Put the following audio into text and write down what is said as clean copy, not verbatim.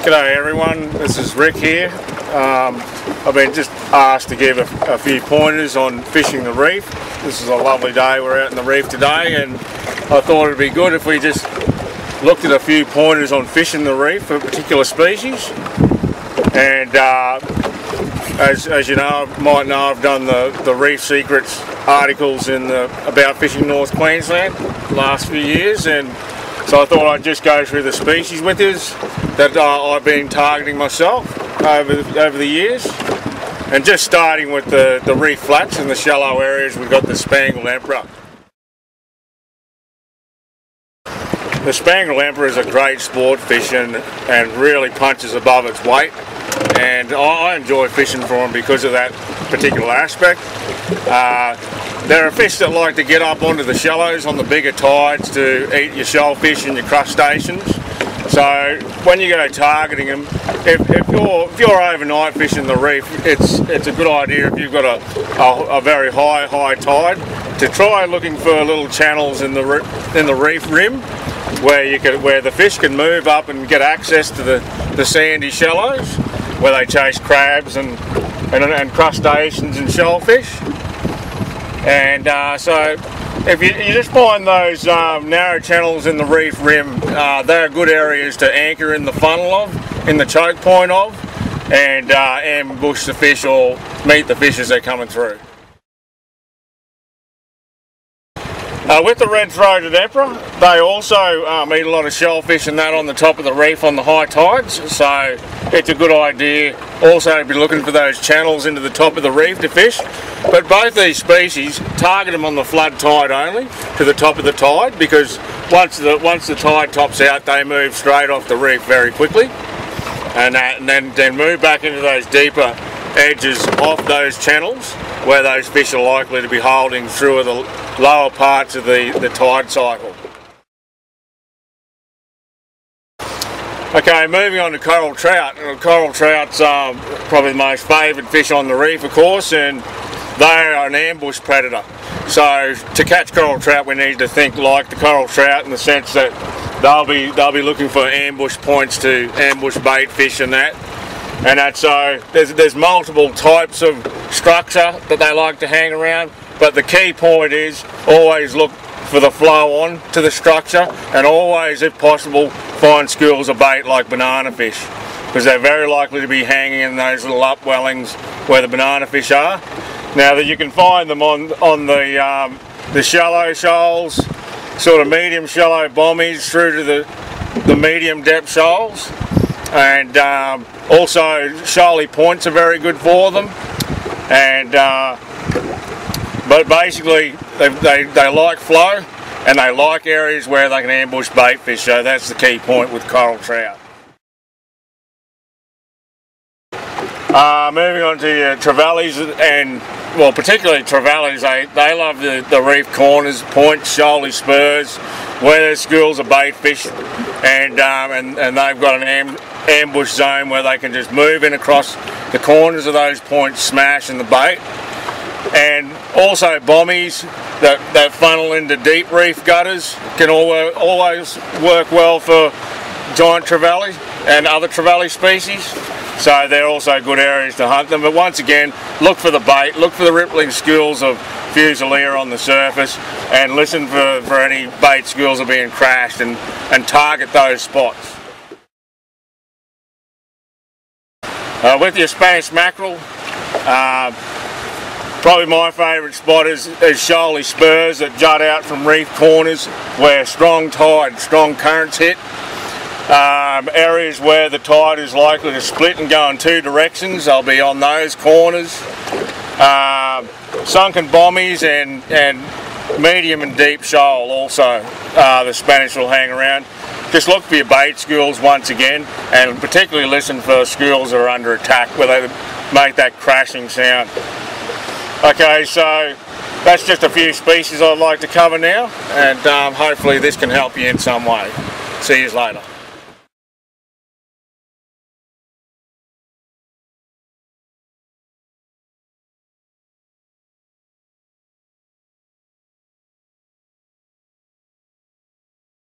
G'day everyone, this is Rick here. I've been just asked to give a few pointers on fishing the reef. This is a lovely day, we're out in the reef today, and I thought it'd be good if we just looked at a few pointers on fishing the reef for a particular species. And as you might know, I've done the Reef Secrets articles about fishing North Queensland the last few years, and so I thought I'd just go through the species with you that I've been targeting myself over the years. And just starting with the reef flats and the shallow areas, we've got the Spangled Emperor. The Spangled Emperor is a great sport fish and really punches above its weight. And I enjoy fishing for them because of that particular aspect. There are fish that like to get up onto the shallows on the bigger tides to eat your shellfish and your crustaceans. So when you go targeting them, if you're overnight fishing the reef, it's a good idea if you've got a very high tide to try looking for little channels in the reef rim where the fish can move up and get access to the sandy shallows, where they chase crabs and crustaceans and shellfish. And so if you just find those narrow channels in the reef rim, they're good areas to anchor in the funnel in the choke point of, and ambush the fish or meet the fish as they're coming through. With the red-throated emperor, they also eat a lot of shellfish and that on the top of the reef on the high tides, so it's a good idea also to be looking for those channels into the top of the reef to fish. But both these species, target them on the flood tide only, to the top of the tide, because once the tide tops out, they move straight off the reef very quickly, and then move back into those deeper edges off those channels where those fish are likely to be holding through the lower parts of the tide cycle. Okay, moving on to coral trout. Coral trout's probably the most favoured fish on the reef, of course, and they are an ambush predator. So to catch coral trout, we need to think like the coral trout in the sense that they'll be looking for ambush points to ambush bait fish and that. And that's so there's multiple types of structure that they like to hang around, but the key point is always look for the flow on to the structure, and always, if possible, find schools of bait like banana fish, because they're very likely to be hanging in those little upwellings where the banana fish are. Now that you can find them on the shallow shoals, sort of medium shallow bommies through to the medium depth shoals. And also shoaly points are very good for them, and but basically they like flow and they like areas where they can ambush bait fish, so that's the key point with coral trout. Moving on to trevallies, and well, particularly trevallies, they love the reef corners, points, shoaly spurs, where there's schools of bait fish, and they've got an ambush zone where they can just move in across the corners of those points, smashing the bait. And also bommies that funnel into deep reef gutters can always work well for giant trevally and other trevally species, so they're also good areas to hunt them. But once again, look for the bait, look for the rippling schools of fusilier on the surface, and listen for any bait schools are being crashed, and target those spots. With your Spanish mackerel, probably my favourite spot is shoaly spurs that jut out from reef corners where strong tide, strong currents hit. Areas where the tide is likely to split and go in two directions, I'll be on those corners. Sunken bommies and medium and deep shoal also, the Spanish will hang around. Just look for your bait schools once again, and particularly listen for schools that are under attack where they make that crashing sound. Okay, so that's just a few species I'd like to cover now, and hopefully this can help you in some way. See you later.